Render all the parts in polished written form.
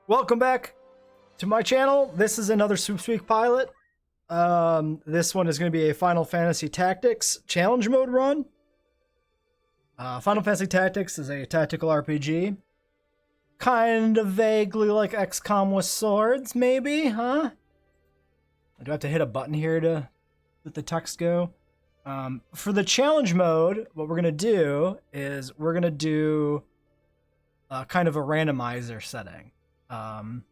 Welcome back to my channel. This is another SWEEPS Week pilot. This one is going to be a Final Fantasy Tactics Challenge Mode run. Final Fantasy Tactics is a tactical RPG. Kind of vaguely like XCOM with swords, maybe, huh? I do have to hit a button here to let the text go. For the challenge mode, what we're going to do is we're going to do kind of a randomizer setting. And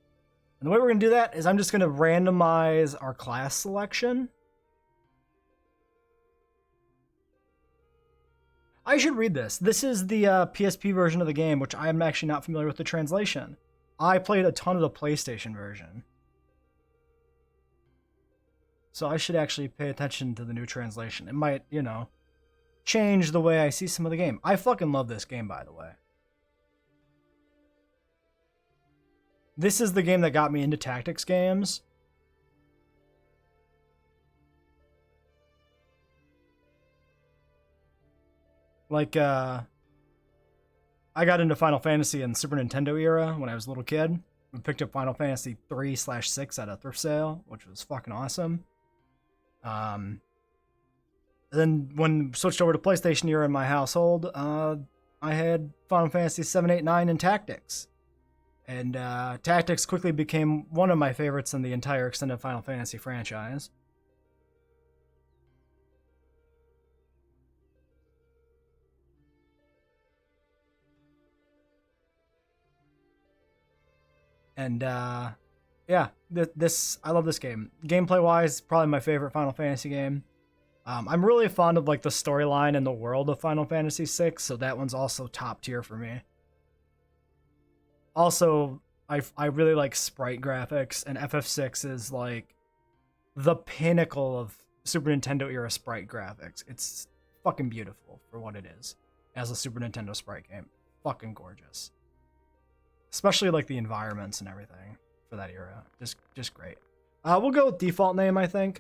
the way we're going to do that is I'm just going to randomize our class selection. I should read this. This is the PSP version of the game, which I am actually not familiar with the translation. I played a ton of the PlayStation version. So I should actually pay attention to the new translation. It might, you know, change the way I see some of the game. I fucking love this game, by the way. This is the game that got me into tactics games. Like, I got into Final Fantasy in the Super Nintendo era when I was a little kid. We picked up Final Fantasy 3/6 at a thrift sale, which was fucking awesome. Then when we switched over to PlayStation era in my household, I had Final Fantasy 7, 8, 9 and Tactics. And Tactics quickly became one of my favorites in the entire extended Final Fantasy franchise. And yeah, I love this game. Gameplay wise, probably my favorite Final Fantasy game. I'm really fond of like the storyline and the world of Final Fantasy VI, so that one's also top tier for me. Also, I really like sprite graphics, and FF6 is like the pinnacle of Super Nintendo era sprite graphics. It's fucking beautiful for what it is as a Super Nintendo sprite game. Fucking gorgeous. Especially like the environments and everything for that era. Just great. We'll go with default name, I think.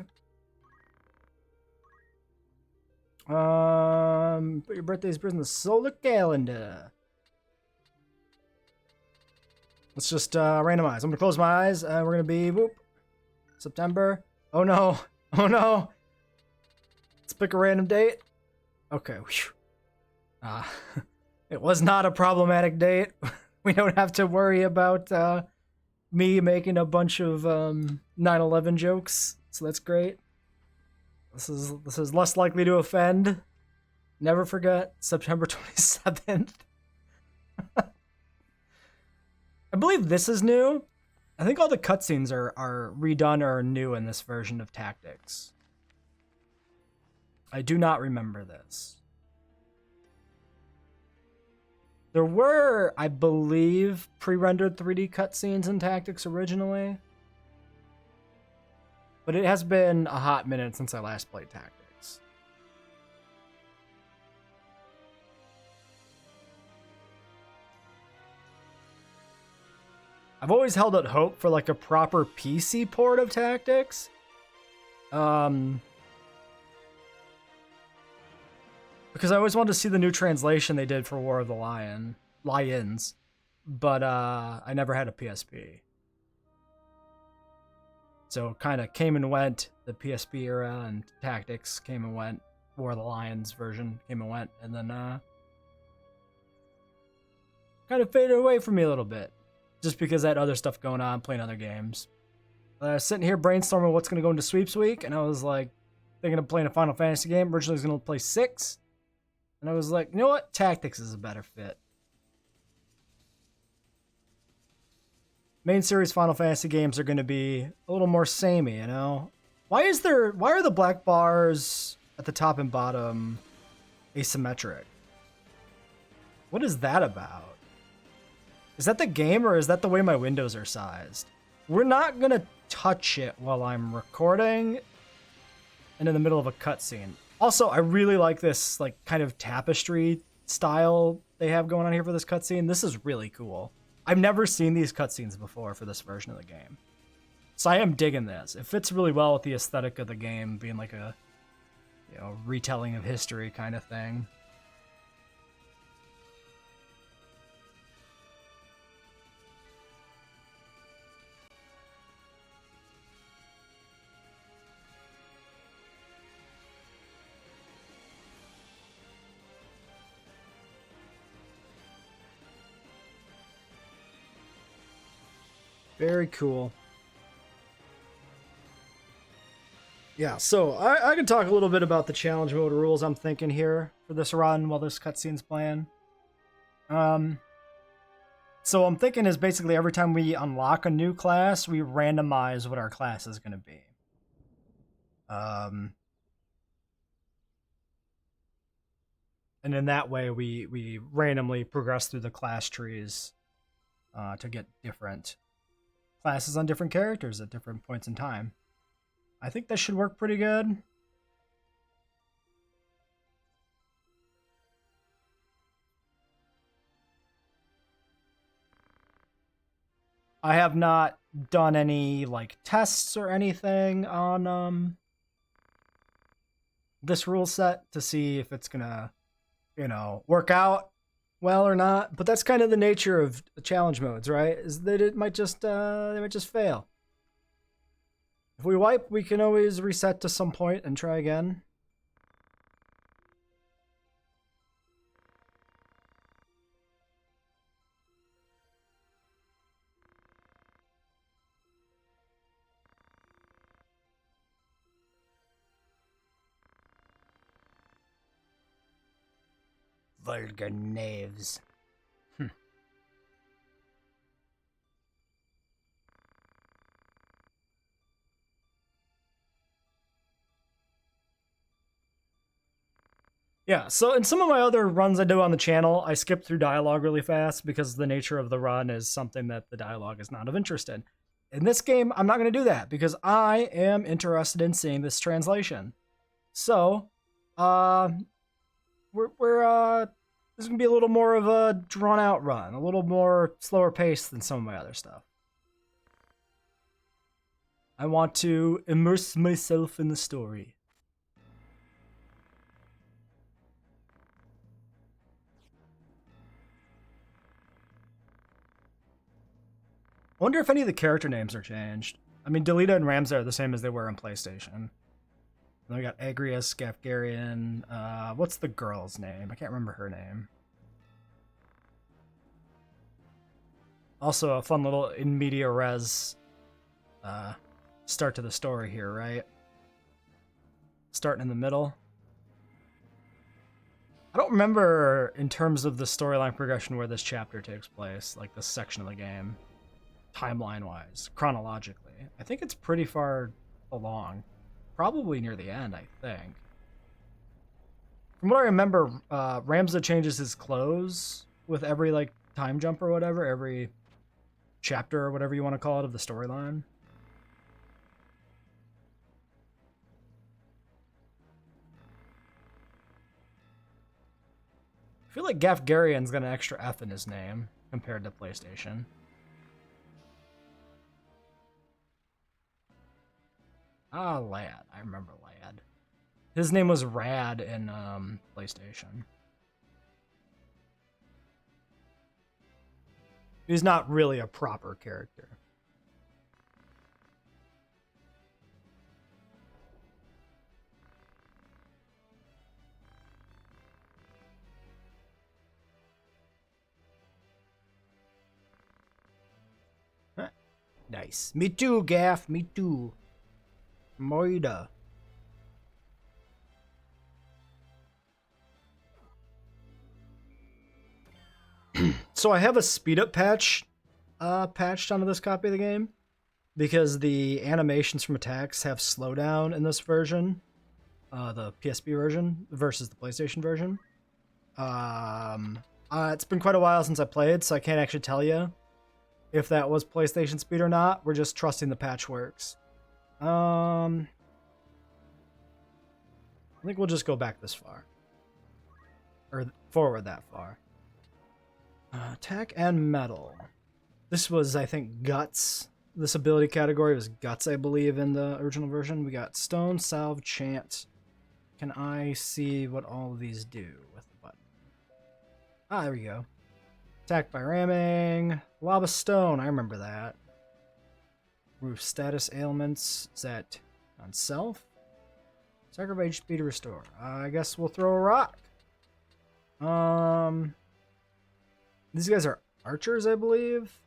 Put your birthday's in the solar calendar. Let's just randomize. I'm gonna close my eyes. We're gonna be September. Oh no! Oh no! Let's pick a random date. Okay. It was not a problematic date. We don't have to worry about me making a bunch of 9/11 jokes, so that's great. This is less likely to offend. Never forget September 27th. I believe this is new. I think all the cutscenes are redone or new in this version of Tactics. I do not remember this. There were, I believe, pre-rendered 3D cutscenes in Tactics originally. But it has been a hot minute since I last played Tactics. I've always held out hope for like a proper PC port of Tactics. Because I always wanted to see the new translation they did for War of the Lions, but I never had a PSP. So kind of came and went, the PSP era, and Tactics came and went, War of the Lions version came and went, and then kind of faded away from me a little bit, just because I had other stuff going on, playing other games. Sitting here brainstorming what's going to go into Sweeps Week, and I was like, thinking of playing a Final Fantasy game. Originally I was going to play 6. And I was like, you know what? Tactics is a better fit. Main series Final Fantasy games are going to be a little more samey, you know? Why are the black bars at the top and bottom asymmetric? What is that about? Is that the game or is that the way my windows are sized? We're not going to touch it while I'm recording and in the middle of a cutscene. Also, I really like this like kind of tapestry style they have going on here for this cutscene. This is really cool. I've never seen these cutscenes before for this version of the game. So I am digging this. It fits really well with the aesthetic of the game, being like a, you know, retelling of history kind of thing. Very cool. Yeah, so I can talk a little bit about the challenge mode rules I'm thinking here for this run while this cutscene's playing. So I'm thinking is basically every time we unlock a new class, we randomize what our class is going to be. And in that way, we randomly progress through the class trees to get different classes on different characters at different points in time. I think that should work pretty good. I have not done any like tests or anything on this rule set to see if it's gonna, work out well or not. But that's kind of the nature of the challenge modes, right? Is that it might just they might just fail. If we wipe, we can always reset to some point and try again. Vulgar knaves. Yeah, so in some of my other runs I do on the channel, I skip through dialogue really fast because the nature of the run is something that the dialogue is not of interest in. In this game, I'm not going to do that because I am interested in seeing this translation. So, we're this is going to be a little more of a drawn out run, a little more slower paced than some of my other stuff. I want to immerse myself in the story. I wonder if any of the character names are changed. I mean, Delita and Ramza are the same as they were on PlayStation. Then we got Agrius, Gafgarian. What's the girl's name? I can't remember her name. Also, a fun little in media res start to the story here, right? Starting in the middle. I don't remember in terms of the storyline progression where this chapter takes place, like this section of the game, timeline-wise, chronologically. I think it's pretty far along. Probably near the end, I think. From what I remember, Ramza changes his clothes with every, like, time jump or whatever, every chapter or whatever you want to call it of the storyline. I feel like Gafgarian's got an extra F in his name compared to PlayStation. Ah, Lad. I remember Lad. His name was Rad in PlayStation. He's not really a proper character. Huh. Nice. Me too, Gaff. Me too. Moida. So I have a speed up patch patched onto this copy of the game because the animations from attacks have slowdown in this version, the PSP version versus the PlayStation version. It's been quite a while since I played, so I can't actually tell you if that was PlayStation speed or not. We're just trusting the patch works. I think we'll just go back this far. Or forward that far. Attack and metal. This was, I think, guts. This ability category was guts, I believe, in the original version. We got stone, salve, chant. Can I see what all of these do with the button? Ah, there we go. Attack by ramming. Lava stone, I remember that. Roof status ailments. Is that on self? Sacrifice HP to restore. I guess we'll throw a rock. These guys are archers, I believe.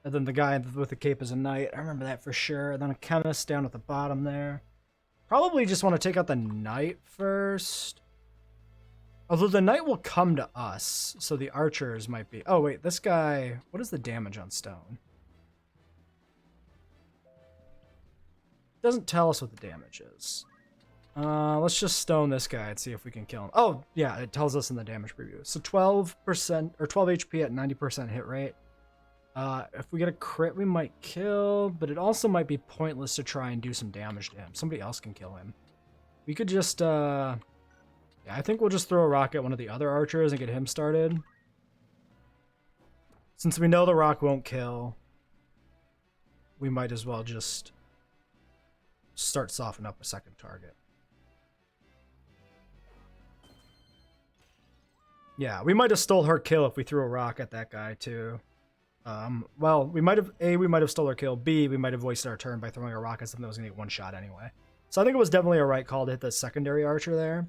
And then the guy with the cape is a knight. I remember that for sure. And then a chemist down at the bottom there. Probably just want to take out the knight first. Although the knight will come to us, so the archers might be... Oh, wait, this guy... What is the damage on stone? Doesn't tell us what the damage is. Let's just stone this guy and see if we can kill him. Oh, yeah, it tells us in the damage preview. So 12% or 12 HP at 90% hit rate. If we get a crit, we might kill, but it also might be pointless to try and do some damage to him. Somebody else can kill him. We could just, yeah, I think we'll just throw a rock at one of the other archers and get him started. Since we know the rock won't kill, we might as well just start softening up a second target. Yeah, we might have stole her kill if we threw a rock at that guy too. Well, we might have stole her kill. B, we might have wasted our turn by throwing a rock at something that was gonna get one shot anyway. So I think it was definitely a right call to hit the secondary archer there.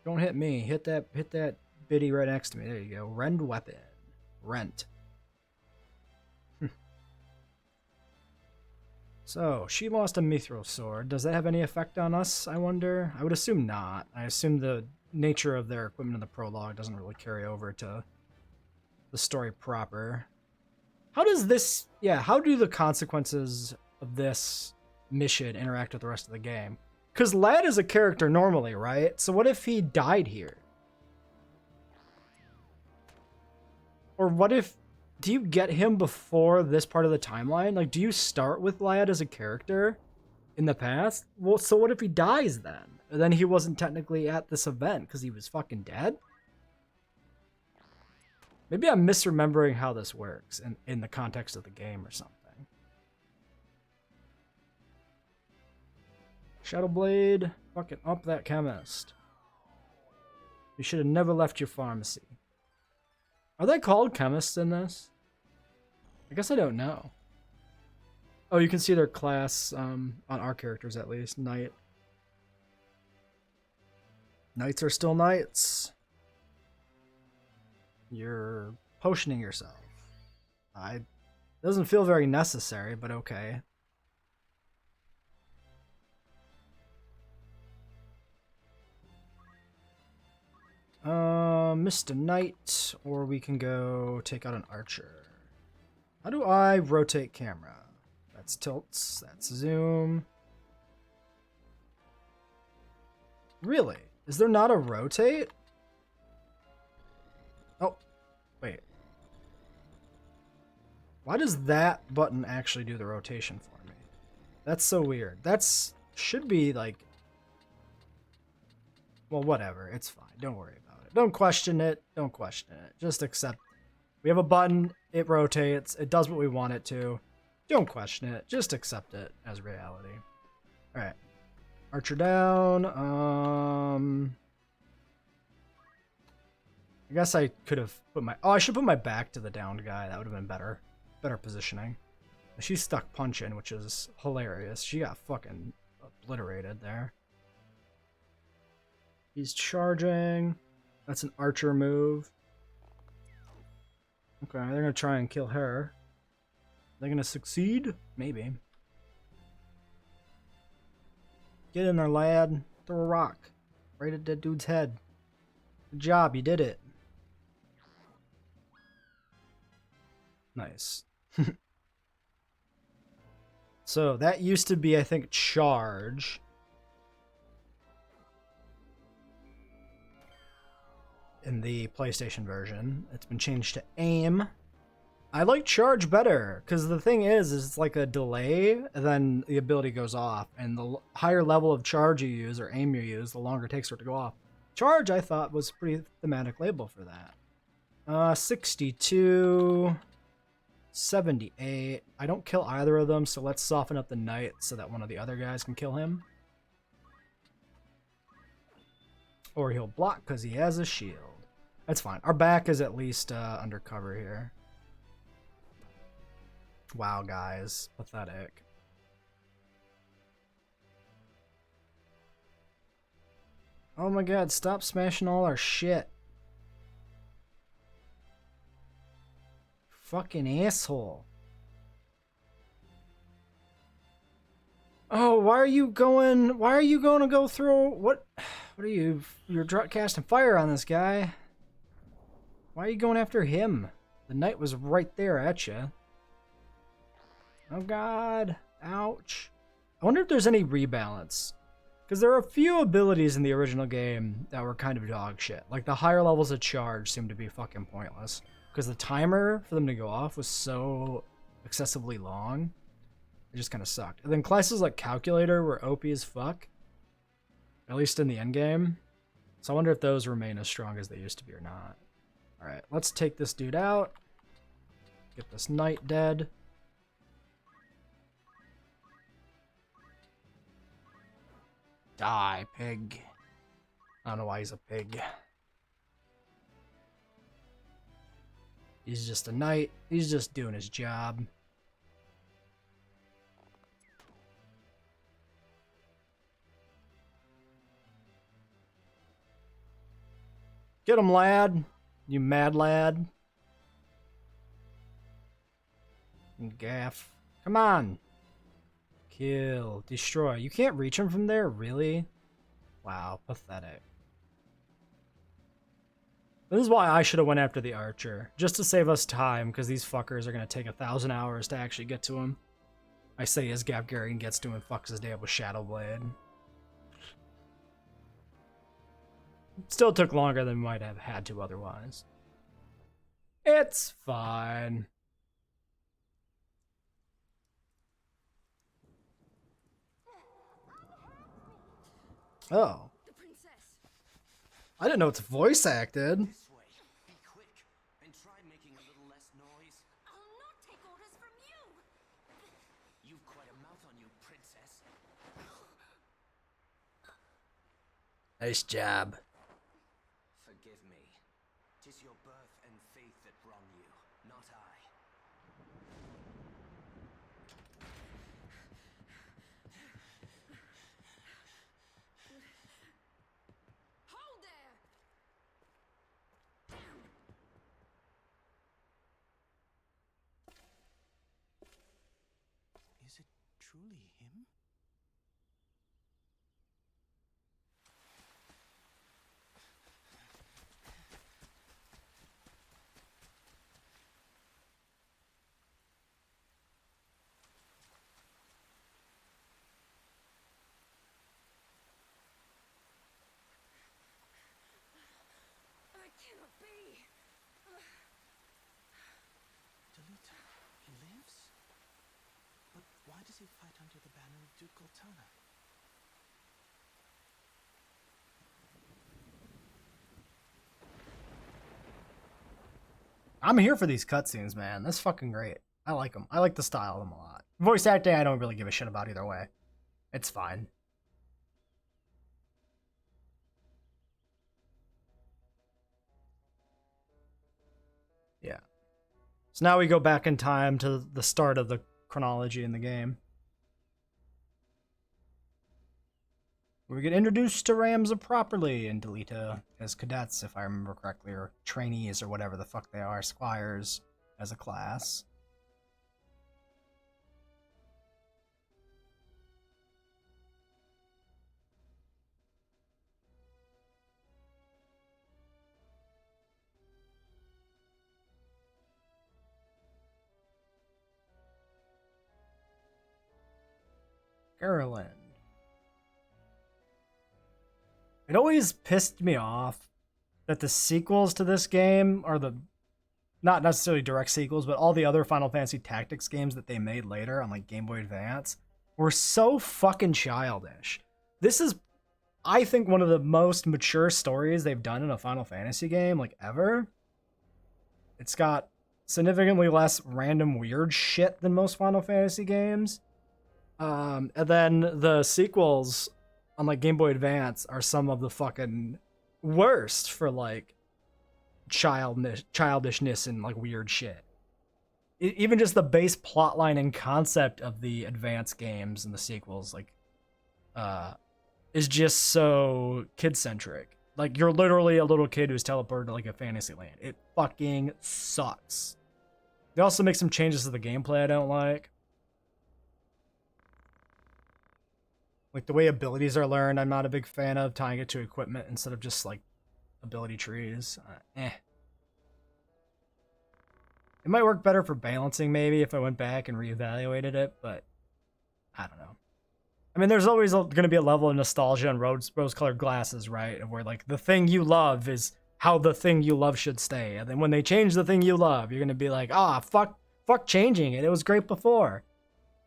Don't hit me. Hit that biddy right next to me. There you go. Rend weapon. Rent. So, she lost a mithril sword. Does that have any effect on us, I wonder? I would assume not. I assume the nature of their equipment in the prologue doesn't really carry over to the story proper. How does this... Yeah, how do the consequences of this mission interact with the rest of the game? Because Lad is a character normally, right? So what if he died here? Or what if... Do you get him before this part of the timeline? Like, do you start with Lad as a character in the past? Well, so what if he dies then? Then he wasn't technically at this event because he was fucking dead? Maybe I'm misremembering how this works in the context of the game or something. Shadowblade, fucking up that chemist. You should have never left your pharmacy. Are they called chemists in this? I guess I don't know. Oh, you can see their class on our characters at least. Knight. Knights are still knights. You're potioning yourself. Doesn't feel very necessary, but okay. Mr. Knight, or we can go take out an archer. How do I rotate camera? That's tilts, that's zoom. Really? Is there not a rotate? Oh, wait. Why does that button actually do the rotation for me? That's so weird. Should be like... Well, whatever. It's fine. Don't worry about it. Don't question it. Don't question it. Just accept it. We have a button. It rotates. It does what we want it to. Don't question it. Just accept it as reality. Alright. Archer down. I guess I could have put my... Oh, I should put my back to the downed guy. That would have been better. Better positioning. She's stuck punching, which is hilarious. She got fucking obliterated there. He's charging. That's an archer move. Okay, they're gonna try and kill her. They're gonna succeed? Maybe. Get in there, lad. Throw a rock. Right at that dude's head. Good job, you did it. Nice. So, that used to be, I think, charge. In the PlayStation version. It's been changed to aim. I like charge better, because the thing is it's like a delay, and then the ability goes off, and the higher level of charge you use, or aim you use, the longer it takes for it to go off. Charge, I thought, was a pretty thematic label for that. 62... 78. I don't kill either of them, so let's soften up the knight so that one of the other guys can kill him. Or he'll block because he has a shield. That's fine. Our back is at least under cover here. Wow, guys. Pathetic. Oh my god, stop smashing all our shit. Fucking asshole. Oh, why are you going to go through? What are you? You're casting fire on this guy. Why are you going after him? The knight was right there at you. Oh god. Ouch. I wonder if there's any rebalance. Because there are a few abilities in the original game that were kind of dog shit. Like the higher levels of charge seem to be fucking pointless. Because the timer for them to go off was so excessively long. It just kind of sucked. And then classes like Calculator were OP as fuck. At least in the endgame. So I wonder if those remain as strong as they used to be or not. Alright, let's take this dude out. Get this knight dead. Die, pig. I don't know why he's a pig. He's just a knight. He's just doing his job. Get him, lad. You mad lad. Gaff. Come on. Kill. Destroy. You can't reach him from there? Really? Wow. Pathetic. This is why I should have went after the archer. Just to save us time, because these fuckers are going to take 1,000 hours to actually get to him. I say as Gapgarian gets to him and fucks his day up with Shadow Blade. Still took longer than we might have had to otherwise. It's fine. Oh. The princess. I didn't know it's voice acted. This way. Be quick and try making a little less noise. I'll not take orders from you. You've quite a mouth on you, princess. Nice job. Forgive me. 'Tis your birth and faith that wrong you, not I. Hold there. Is it truly him? It cannot be. Delita, he lives? But why does he fight under the banner of Duke Goltana? I'm here for these cutscenes, man. That's fucking great. I like them. I like the style of them a lot. Voice acting, I don't really give a shit about either way. It's fine. Yeah. So now we go back in time to the start of the chronology in the game. We get introduced to Ramza properly and Delita as cadets, if I remember correctly, or trainees or whatever the fuck they are, squires as a class. Carolyn. It always pissed me off that the sequels to this game, or the not necessarily direct sequels, but all the other Final Fantasy Tactics games that they made later on like Game Boy Advance, were so fucking childish. This is, I think, one of the most mature stories they've done in a Final Fantasy game, like, ever. It's got significantly less random weird shit than most Final Fantasy games. And then the sequels on like Game Boy Advance are some of the fucking worst for like childishness and like weird shit. Even just the base plotline and concept of the Advance games and the sequels, like, is just so kid-centric. Like, you're literally a little kid who's teleported to like a fantasy land. It fucking sucks. They also make some changes to the gameplay I don't like. Like the way abilities are learned, I'm not a big fan of tying it to equipment instead of just like ability trees. It might work better for balancing maybe if I went back and reevaluated it, but I don't know. I mean, there's always going to be a level of nostalgia in rose-colored glasses, right? Where like the thing you love is how the thing you love should stay, and then when they change the thing you love, you're going to be like, fuck changing it. It was great before.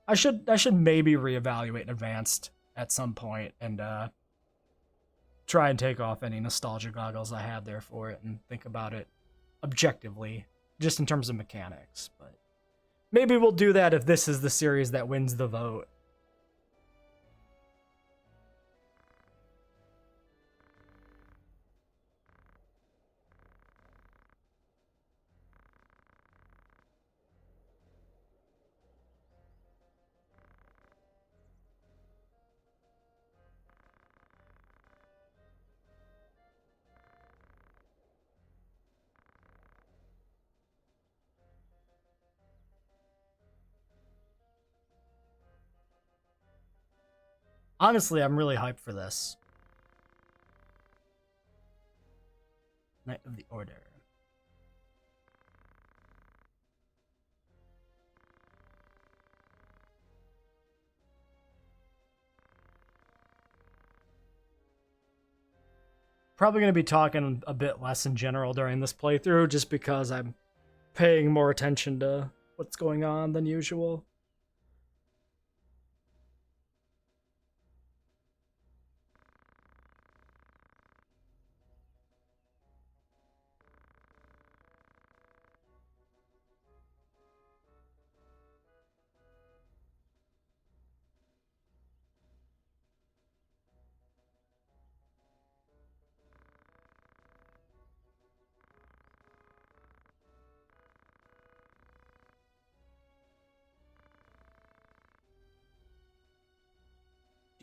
I should maybe reevaluate Advanced at some point and try and take off any nostalgia goggles I have there for it and think about it objectively, just in terms of mechanics. But maybe we'll do that if this is the series that wins the vote. Honestly, I'm really hyped for this. Knight of the Order. Probably going to be talking a bit less in general during this playthrough, just because I'm paying more attention to what's going on than usual.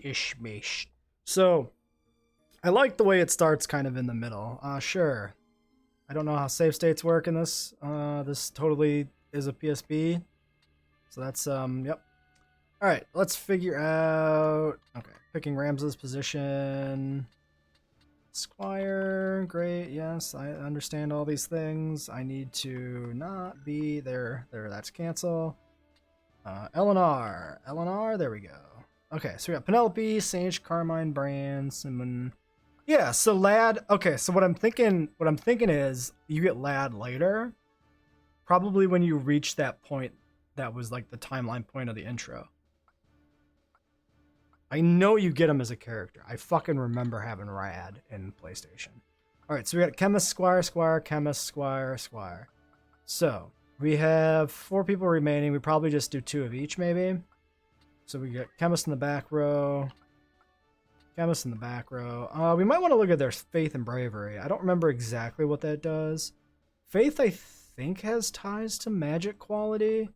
Ishmish. So, I like the way it starts kind of in the middle. Sure. I don't know how save states work in this. This totally is a PSP. So that's, yep. Alright, let's figure out... Okay, picking Ramses' position. Squire, great, yes, I understand all these things. I need to not be there. There, that's cancel. Eleanor, there we go. Okay, so we got Penelope, Sage, Carmine, Bran, Simon. Yeah, so Lad. Okay, so what I'm thinking is you get Lad later, probably when you reach that point that was like the timeline point of the intro. I know you get him as a character. I fucking remember having Rad in PlayStation. All right, so we got Chemist, Squire, Chemist, Squire. So we have 4 people remaining. We probably just do 2 of each, maybe. So we got Chemist in the back row. We might want to look at their Faith and Bravery. I don't remember exactly what that does. Faith, I think, has ties to magic quality.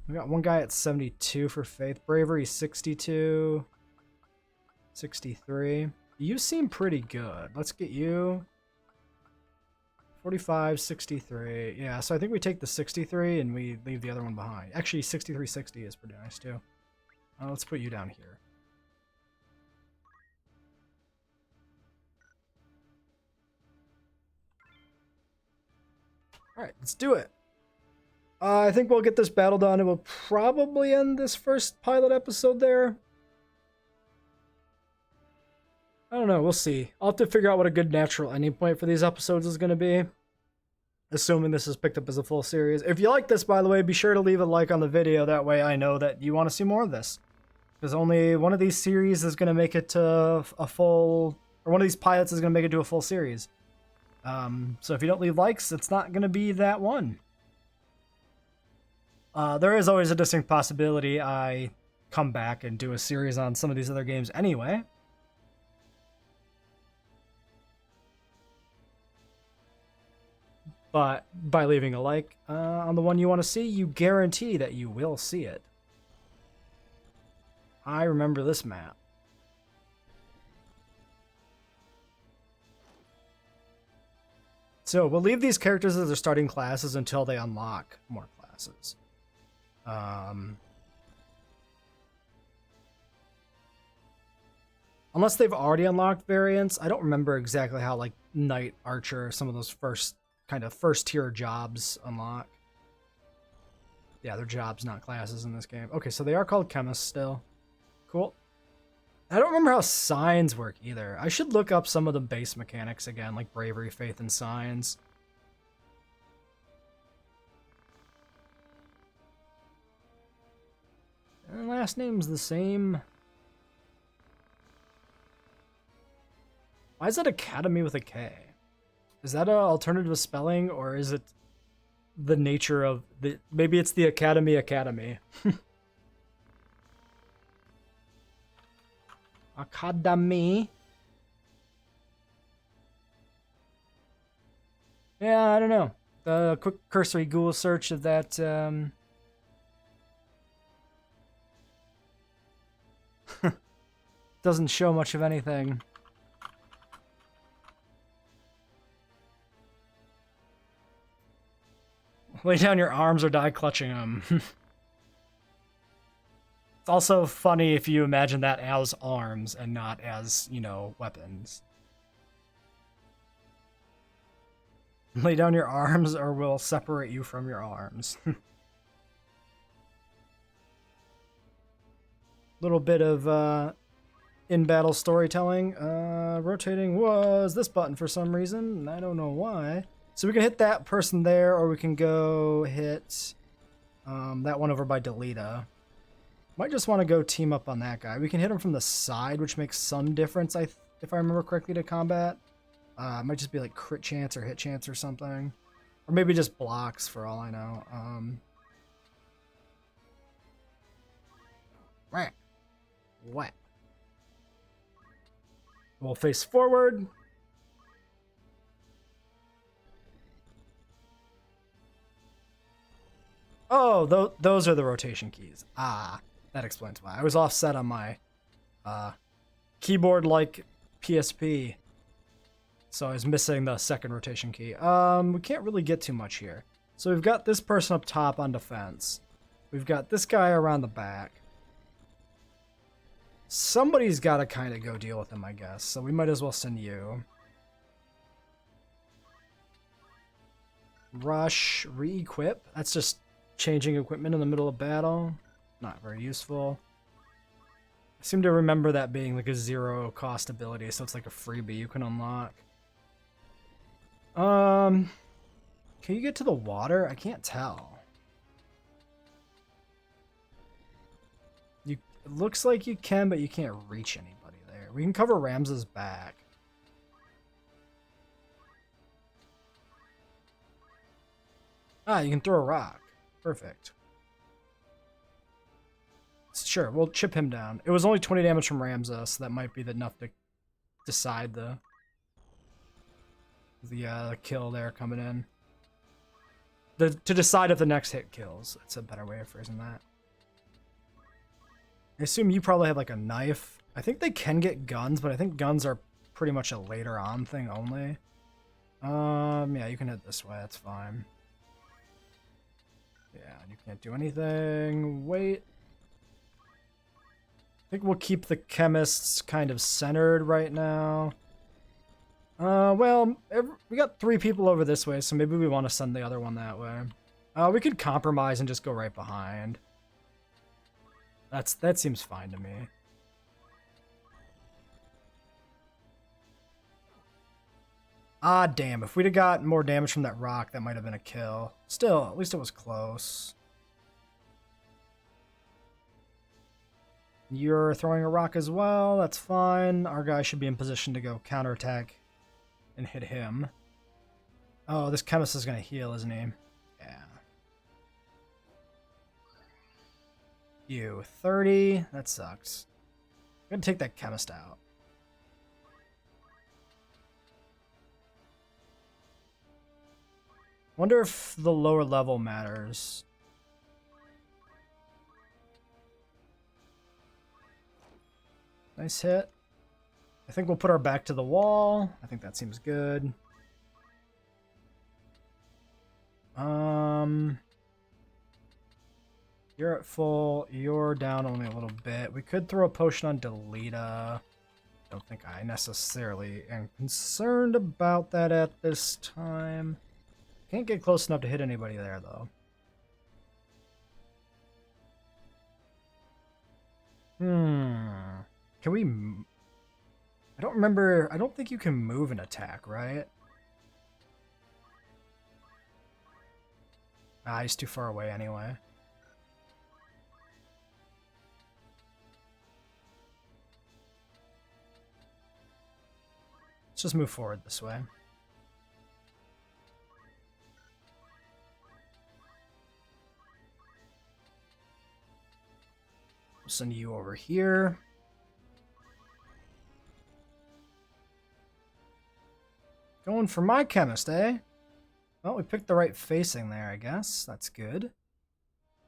We got one guy at 72 for Faith. Bravery, 62. 63. You seem pretty good. Let's get you. 45, 63. Yeah, so I think we take the 63 and we leave the other one behind. Actually, 6360 is pretty nice too. Let's put you down here. Alright, let's do it. I think we'll get this battle done and we'll probably end this first pilot episode there. I don't know, we'll see. I'll have to figure out what a good natural ending point for these episodes is going to be. Assuming this is picked up as a full series. If you like this, by the way, be sure to leave a like on the video. That way I know that you want to see more of this. Because only one of these series is going to make it to a full... Or one of these pilots is going to make it to a full series. So if you don't leave likes, it's not going to be that one. There is always a distinct possibility I come back and do a series on some of these other games anyway. But by leaving a like on the one you want to see, you guarantee that you will see it. I remember this map. So we'll leave these characters as their starting classes until they unlock more classes. classes. Unless they've already unlocked variants. I don't remember exactly how like Knight, Archer, some of those first tier jobs unlock. Yeah, they're jobs, not classes in this game. Okay, so they are called chemists still. Cool. I don't remember how signs work either. I should look up some of the base mechanics again, like bravery, faith, and signs. And last name's the same. Why is that Academy with a K? Is that an alternative spelling, or is it the nature of the... Maybe it's the Academy. Academy. Yeah, I don't know. The quick cursory Google search of that... doesn't show much of anything. Lay down your arms or die clutching them. It's also funny if you imagine that as arms and not as, you know, weapons. Lay down your arms or we'll separate you from your arms. Little bit of in-battle storytelling. Rotating was this button for some reason. I don't know why. So we can hit that person there, or we can go hit that one over by Delita. Might just want to go team up on that guy. We can hit him from the side, which makes some difference, if I remember correctly, to combat. It might just be like crit chance or hit chance or something. Or maybe just blocks, for all I know. What? We'll face forward. Oh, those are the rotation keys. Ah, that explains why. I was offset on my keyboard like PSP. So I was missing the second rotation key. We can't really get too much here. So we've got this person up top on defense. We've got this guy around the back. Somebody's got to kind of go deal with him, I guess. So we might as well send you. Rush, re-equip. That's just changing equipment in the middle of battle. Not very useful. I seem to remember that being like a 0 cost ability, so it's like a freebie you can unlock. Can you get to the water? I can't tell. It looks like you can, but you can't reach anybody there. We can cover Ramses' back. Ah, you can throw a rock. Perfect. Sure, we'll chip him down. It was only 20 damage from Ramses, so that might be enough to decide the kill there coming in. To decide if the next hit kills. That's a better way of phrasing that. I assume you probably have like a knife. I think they can get guns, but I think guns are pretty much a later on thing only. Yeah, you can hit this way, that's fine. Yeah, you can't do anything. Wait. I think we'll keep the chemists kind of centered right now. Well, we got 3 people over this way, so maybe we want to send the other one that way. We could compromise and just go right behind. That seems fine to me. Ah, damn. If we'd have got more damage from that rock, that might have been a kill. Still, at least it was close. You're throwing a rock as well. That's fine. Our guy should be in position to go counterattack and hit him. Oh, this chemist is going to heal, isn't he? Yeah. You, 30. That sucks. I'm going to take that chemist out. Wonder if the lower level matters. Nice hit. I think we'll put our back to the wall. I think that seems good. You're at full. You're down only a little bit. We could throw a potion on Delita. Don't think I necessarily am concerned about that at this time. Can't get close enough to hit anybody there, though. Can we... I don't remember... I don't think you can move an attack, right? Ah, he's too far away anyway. Let's just move forward this way. We'll send you over here. Going for my chemist, eh? Well, we picked the right facing there, I guess. That's good.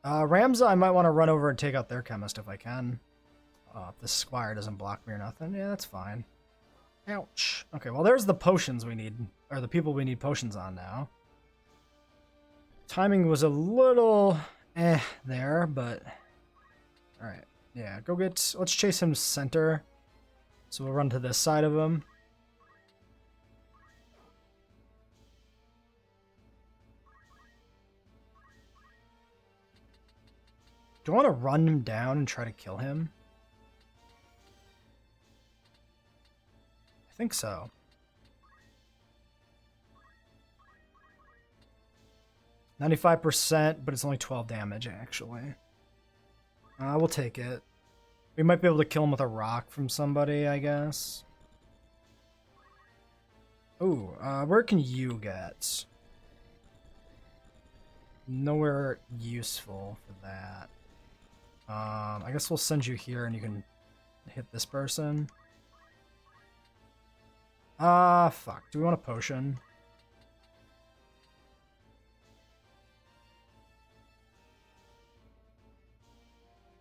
Ramza, I might want to run over and take out their chemist if I can. If the squire doesn't block me or nothing. Yeah, that's fine. Ouch. Okay, well, there's the potions we need, or the people we need potions on now. Timing was a little there, but... Alright, yeah, go get... Let's chase him center. So we'll run to this side of him. Do I want to run him down and try to kill him? I think so. %, but it's only 12 damage, actually. We'll take it. We might be able to kill him with a rock from somebody, I guess. Ooh, where can you get? Nowhere useful for that. I guess we'll send you here and you can hit this person. Fuck. Do we want a potion?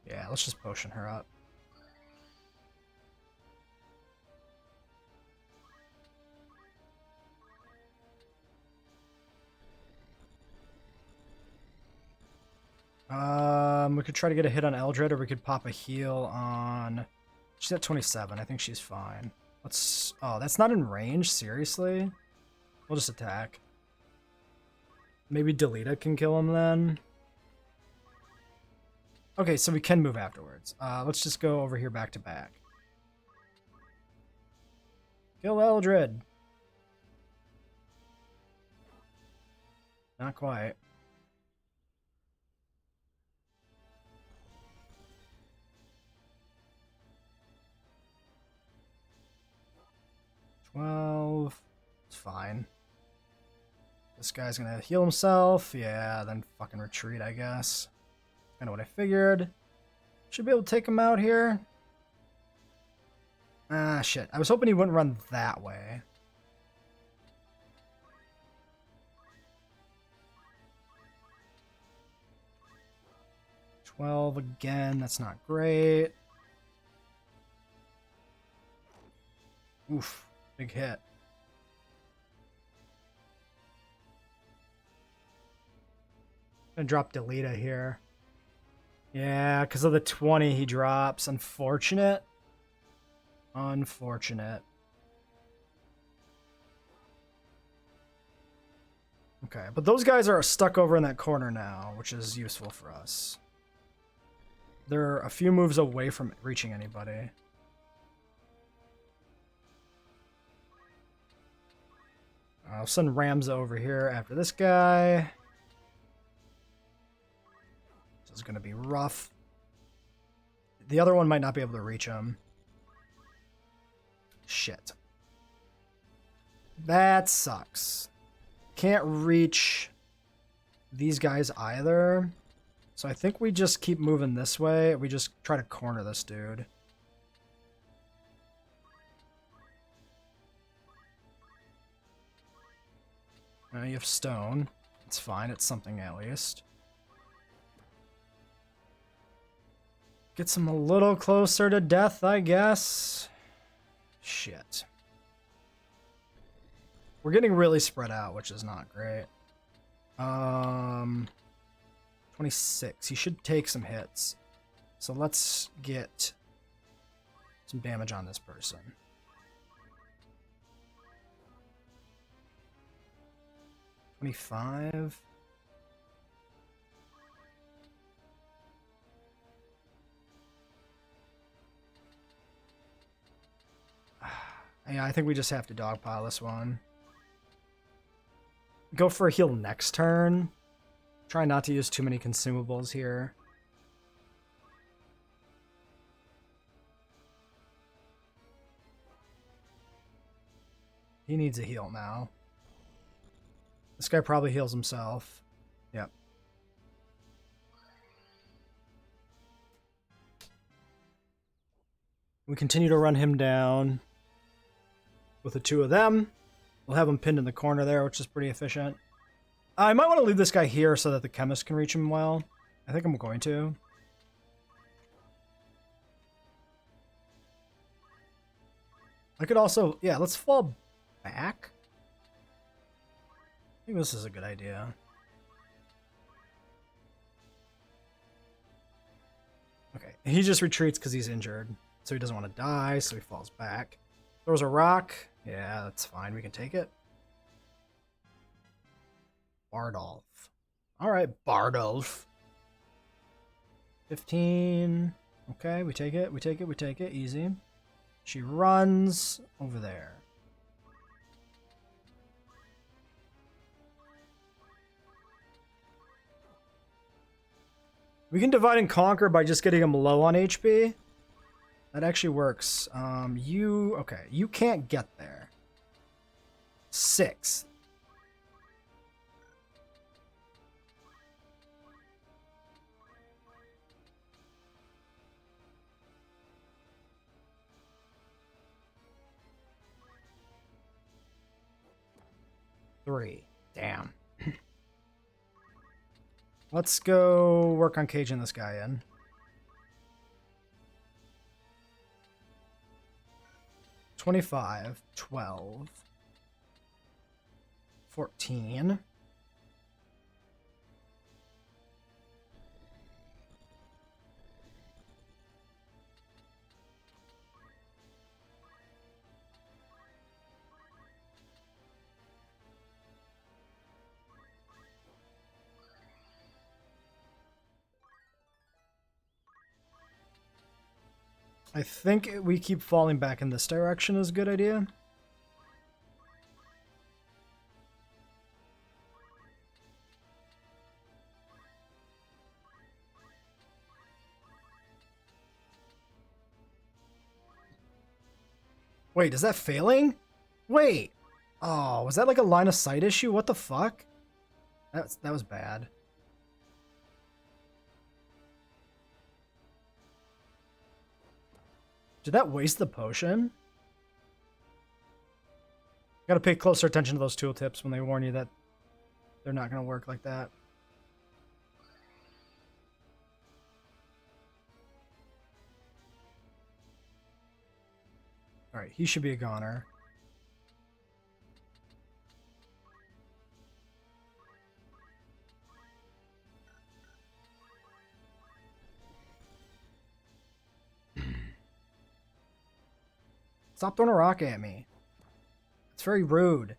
Yeah, let's just potion her up. We could try to get a hit on Eldred, or we could pop a heal on... She's at 27. I think she's fine. Let's... Oh, that's not in range? Seriously? We'll just attack. Maybe Delita can kill him then? Okay, so we can move afterwards. Let's just go over here back to back. Kill Eldred! Not quite. It's fine. This guy's gonna heal himself. Yeah, then fucking retreat, I guess. Kind of what I figured. Should be able to take him out here. Ah, shit. I was hoping he wouldn't run that way. $12 again. That's not great. Oof. Big hit. Gonna drop Delita here. Yeah, because of the 20 he drops. Unfortunate. Unfortunate. Okay, but those guys are stuck over in that corner now, which is useful for us. They're a few moves away from reaching anybody. I'll send Ramza over here after this guy. This is going to be rough. The other one might not be able to reach him. Shit. That sucks. Can't reach these guys either. So I think we just keep moving this way. We just try to corner this dude. You have stone. It's fine. It's something at least. Gets him a little closer to death, I guess. Shit. We're getting really spread out, which is not great. 26. He should take some hits. So let's get some damage on this person. $25. Yeah, I think we just have to dogpile this one. Go for a heal next turn. Try not to use too many consumables here. He needs a heal now. This guy probably heals himself. Yep. We continue to run him down with the two of them. We'll have him pinned in the corner there, which is pretty efficient. I might want to leave this guy here so that the chemist can reach him well. I think I'm going to. I could also... Yeah, let's fall back. I think this is a good idea. Okay, he just retreats because he's injured. So he doesn't want to die, so he falls back. Throws a rock. Yeah, that's fine. We can take it. Bardolph. Alright, Bardolph. 15. Okay, we take it. We take it. We take it. Easy. She runs over there. We can divide and conquer by just getting him low on HP. That actually works. Okay, you can't get there. 6. Three. Damn. Let's go work on caging this guy in. $25, $12, $14. I think we keep falling back in this direction is a good idea. Wait, is that failing? Wait. Oh, was that like a line of sight issue? What the fuck? That was bad. Did that waste the potion? Gotta pay closer attention to those tooltips when they warn you that they're not gonna work like that. Alright, he should be a goner. Stop throwing a rock at me. It's very rude.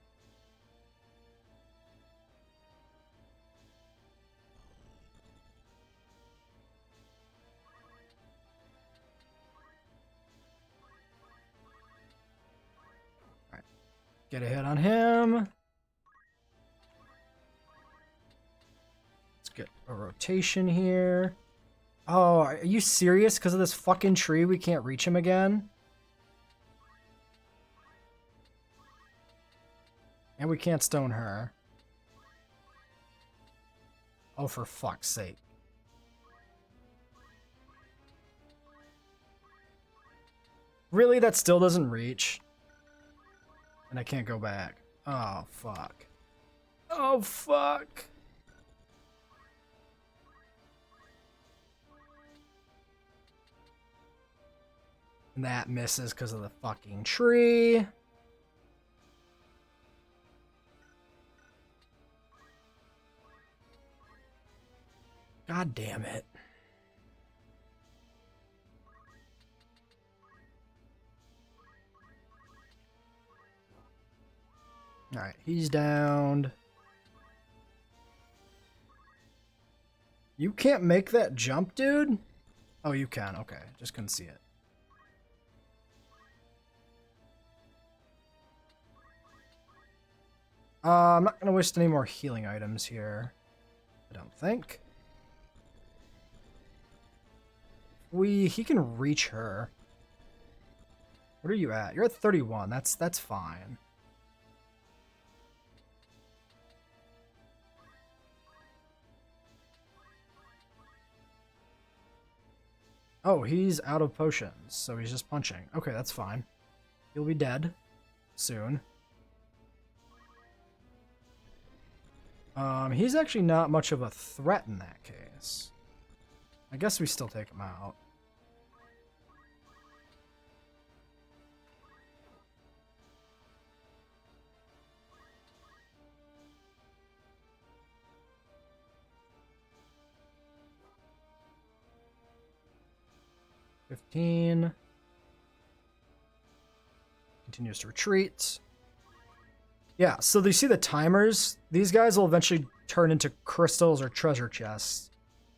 Alright. Get a hit on him. Let's get a rotation here. Oh, are you serious? Because of this fucking tree, we can't reach him again? And we can't stone her. Oh, for fuck's sake. Really? That still doesn't reach? And I can't go back. Oh, fuck. Oh, fuck. And that misses because of the fucking tree. God damn it. Alright, he's downed. You can't make that jump, dude? Oh, you can. Okay, just couldn't see it. I'm not going to waste any more healing items here. I don't think. He can reach her. What are you at? You're at 31. That's fine. Oh, he's out of potions, so he's just punching. Okay, that's fine. He'll be dead soon. He's actually not much of a threat in that case. I guess we still take him out. $15. Continues to retreat. Yeah, so you see the timers? These guys will eventually turn into crystals or treasure chests.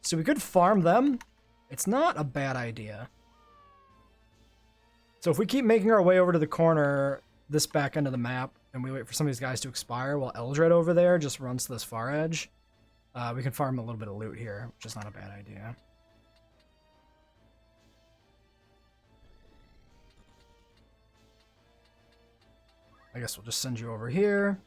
So we could farm them. It's not a bad idea. So if we keep making our way over to the corner, this back end of the map, and we wait for some of these guys to expire while Eldred over there just runs to this far edge, we can farm a little bit of loot here, which is not a bad idea. I guess we'll just send you over here.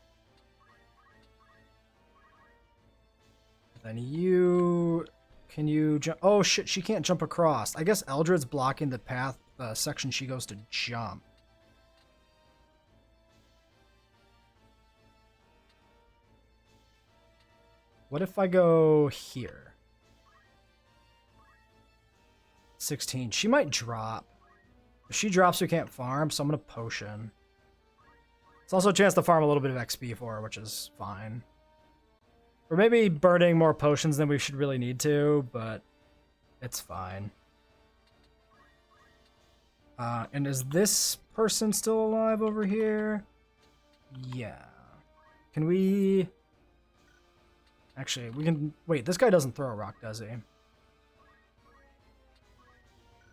Then you... Can you jump? Oh shit, she can't jump across. I guess Eldred's blocking the path, section she goes to jump. What if I go here? 16. She might drop. If she drops, we can't farm, so I'm gonna potion. It's also a chance to farm a little bit of XP for her, which is fine. We're maybe burning more potions than we should really need to, but it's fine. And is this person still alive over here? Yeah. Can we... Actually, we can... Wait, this guy doesn't throw a rock, does he?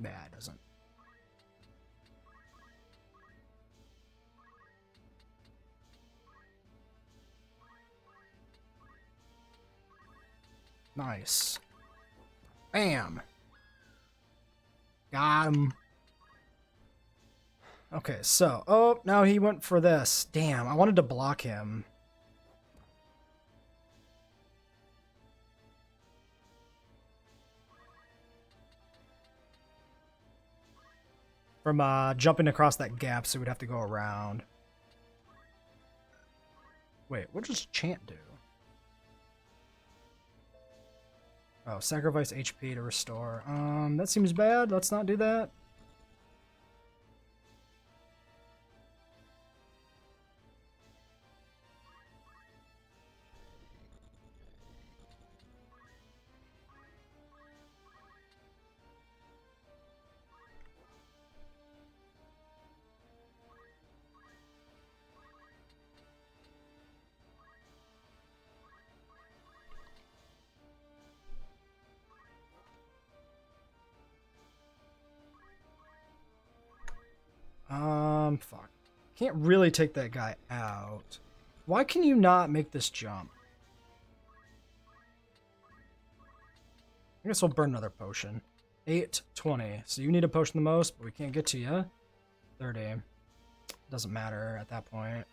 Nah, it doesn't. Nice. Bam. Got him. Okay, so... Oh, now he went for this. Damn, I wanted to block him. From jumping across that gap, so we'd have to go around. Wait, what does Chant do? Oh, sacrifice HP to restore. That seems bad. Let's not do that. Fuck. Can't really take that guy out. Why can you not make this jump? I guess we'll burn another potion. 8, 20. So you need a potion the most, but we can't get to you. 30. Doesn't matter at that point.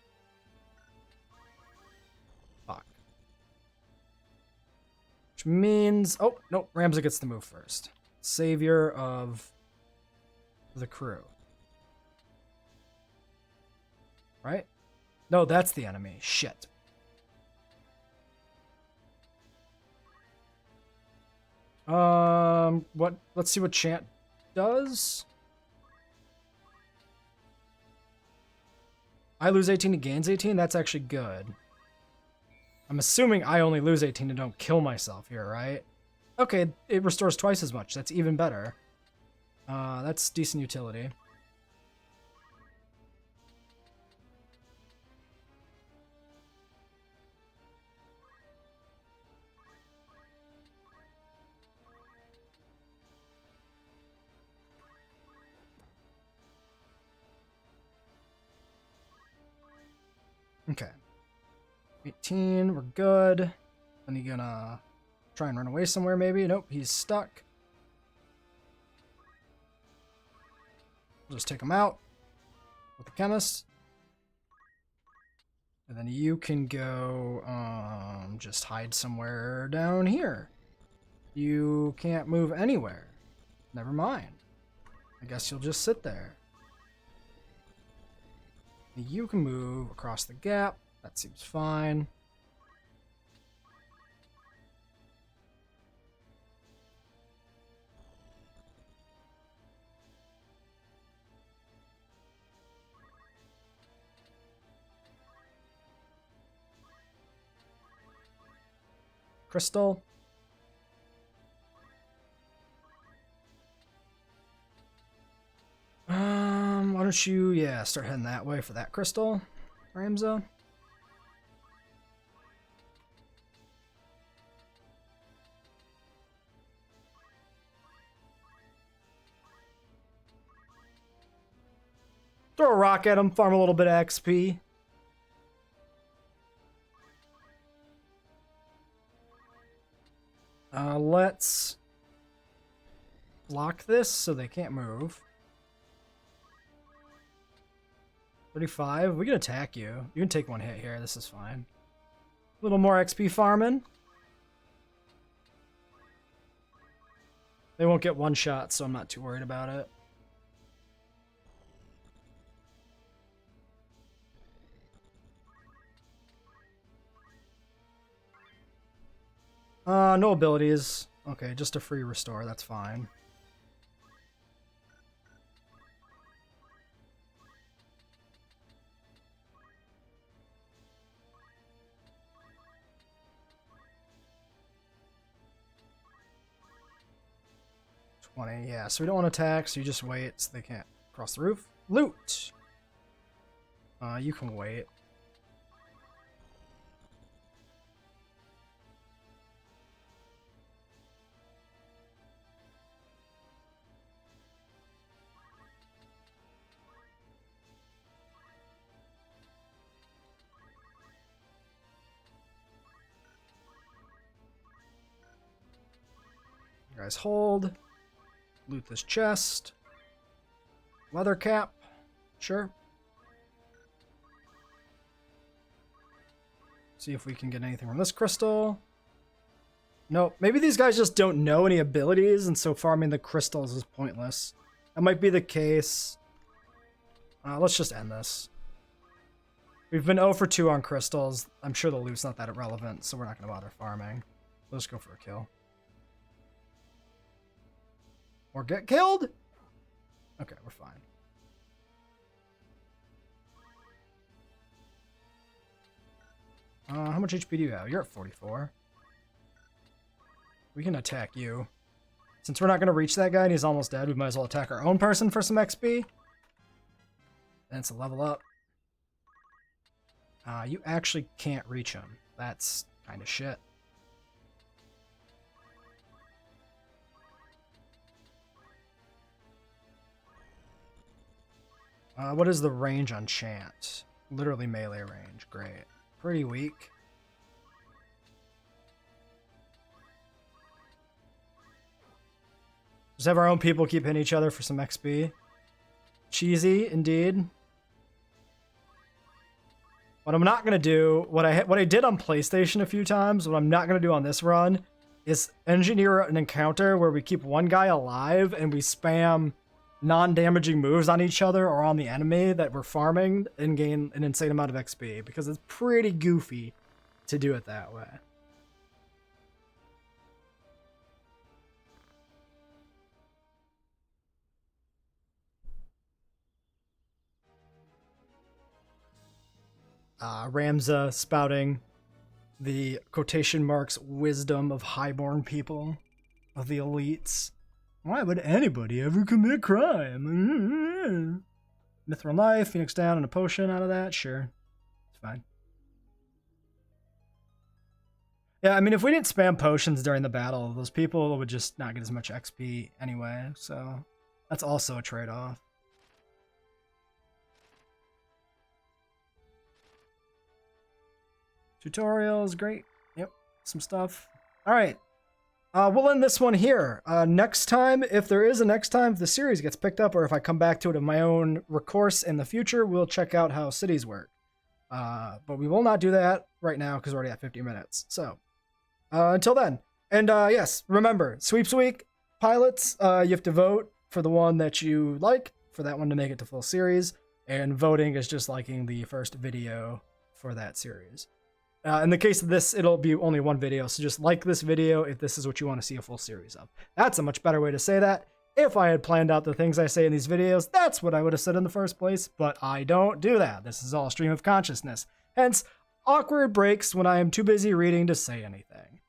Fuck. Which means... Oh, no. Ramsey gets to move first. Savior of the crew. Right? No, that's the enemy. Shit. What? Let's see what Chant does. I lose 18, he gains 18? That's actually good. I'm assuming I only lose 18 and don't kill myself here, right? Okay, it restores twice as much. That's even better. That's decent utility. Okay. 18, we're good. Then you gonna try and run away somewhere maybe? Nope, he's stuck. We'll just take him out with the chemist. And then you can go, just hide somewhere down here. You can't move anywhere. Never mind. I guess you'll just sit there. You can move across the gap. That seems fine. Crystal. Why don't you, start heading that way for that crystal, Ramza? Throw a rock at him, farm a little bit of XP. Let's block this so they can't move. 35. We can attack you. You can take one hit here. This is fine. A little more XP farming. They won't get one shot, so I'm not too worried about it. No abilities. Okay, just a free restore. That's fine. Yeah, so we don't want to attack, so you just wait so they can't cross the roof. Loot! You can wait. You guys hold. Loot this chest. Leather cap. Sure. See if we can get anything from this crystal. Nope. Maybe these guys just don't know any abilities, and so farming the crystals is pointless. That might be the case. Let's just end this. We've been 0 for 2 on crystals. I'm sure the loot's not that irrelevant, so we're not going to bother farming. Let's go for a kill. Or get killed? Okay, we're fine. How much HP do you have? You're at 44. We can attack you. Since we're not going to reach that guy and he's almost dead, we might as well attack our own person for some XP. And it's a level up. You actually can't reach him. That's kind of shit. What is the range on Chant? Literally melee range. Great. Pretty weak. Just have our own people keep hitting each other for some XP. Cheesy, indeed. What I'm not gonna do, what I did on PlayStation a few times, what I'm not gonna do on this run, is engineer an encounter where we keep one guy alive and we spam non-damaging moves on each other or on the enemy that we're farming and gain an insane amount of XP, because it's pretty goofy to do it that way. Ramza spouting the quotation marks wisdom of highborn people. of the elites. Why would anybody ever commit crime? Mithril knife, Phoenix down, and a potion out of that? Sure. It's fine. Yeah, I mean, if we didn't spam potions during the battle, those people would just not get as much XP anyway, so that's also a trade-off. Tutorials, great. Yep, some stuff. All right. We'll end this one here. Next time, if there is a next time, if the series gets picked up, or if I come back to it of my own recourse in the future, we'll check out how cities work. But we will not do that right now because we're already at 50 minutes. So, until then. And yes, remember, Sweeps Week, pilots, you have to vote for the one that you like, for that one to make it to full series. And voting is just liking the first video for that series. In the case of this, it'll be only one video, so just like this video if this is what you want to see a full series of. That's a much better way to say that. If I had planned out the things I say in these videos, that's what I would have said in the first place, but I don't do that. This is all stream of consciousness. Hence, awkward breaks when I am too busy reading to say anything.